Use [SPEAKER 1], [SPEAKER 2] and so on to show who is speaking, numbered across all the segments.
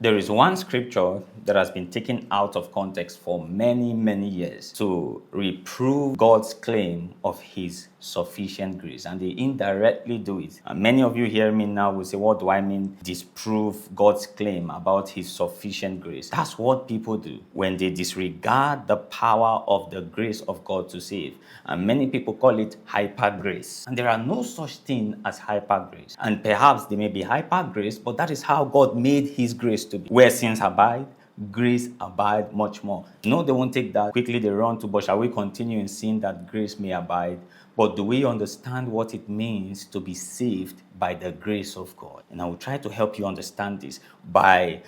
[SPEAKER 1] There is one scripture that has been taken out of context for many, many years to reprove God's claim of his sufficient grace. And they indirectly do it. And many of you hear me now will say, what do I mean disprove God's claim about his sufficient grace? That's what people do when they disregard the power of the grace of God to save. And many people call it hyper grace. And there are no such thing as hyper grace. And perhaps they may be hyper grace, but that is how God made his grace to be. Where sins abide, grace abide much more. No, they won't take that. Quickly they run to, but shall we continue in sin that grace may abide? But do we understand what it means to be saved by the grace of God? And I will try to help you understand this by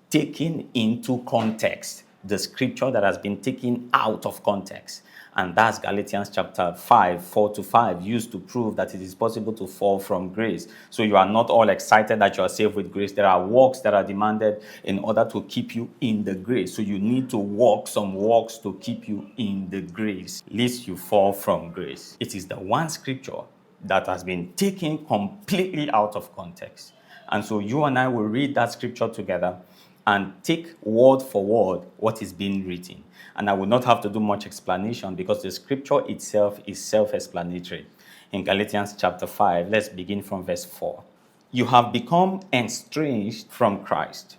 [SPEAKER 1] taking into context the scripture that has been taken out of context. And that's Galatians chapter 5, 4-5, used to prove that it is possible to fall from grace. So you are not all excited that you are saved with grace. There are works that are demanded in order to keep you in the grace. So you need to walk some works to keep you in the grace, lest you fall from grace. It is the one scripture that has been taken completely out of context. And so you and I will read that scripture together and take word for word what is being written. And I will not have to do much explanation because the scripture itself is self-explanatory. In Galatians chapter 5, let's begin from verse 4. You have become estranged from Christ,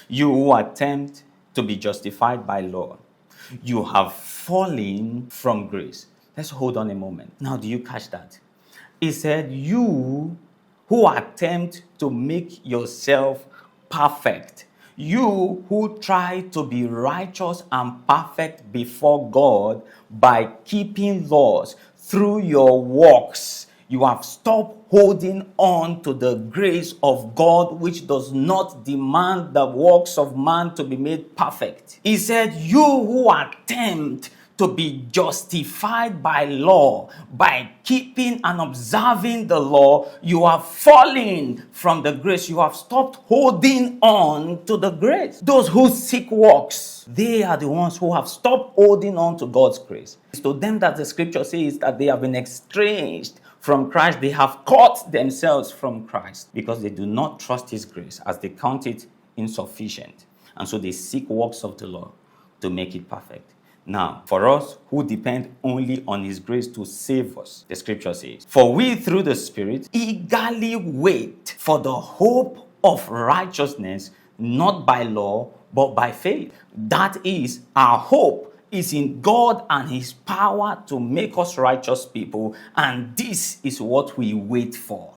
[SPEAKER 1] you who attempt to be justified by law. You have fallen from grace. Let's hold on a moment. Now, do you catch that? He said, you who attempt to make yourself perfect, you who try to be righteous and perfect before God by keeping laws through your works, you have stopped holding on to the grace of God, which does not demand the works of man to be made perfect. He said, you who attempt to be justified by law, by keeping and observing the law, you are falling from the grace. You have stopped holding on to the grace. Those who seek works, they are the ones who have stopped holding on to God's grace. It's to them that the scripture says that they have been estranged from Christ. They have cut themselves from Christ because they do not trust his grace, as they count it insufficient. And so they seek works of the law to make it perfect. Now, for us who depend only on his grace to save us, the scripture says, for we through the Spirit eagerly wait for the hope of righteousness, not by law, but by faith. That is, our hope is in God and his power to make us righteous people, and this is what we wait for.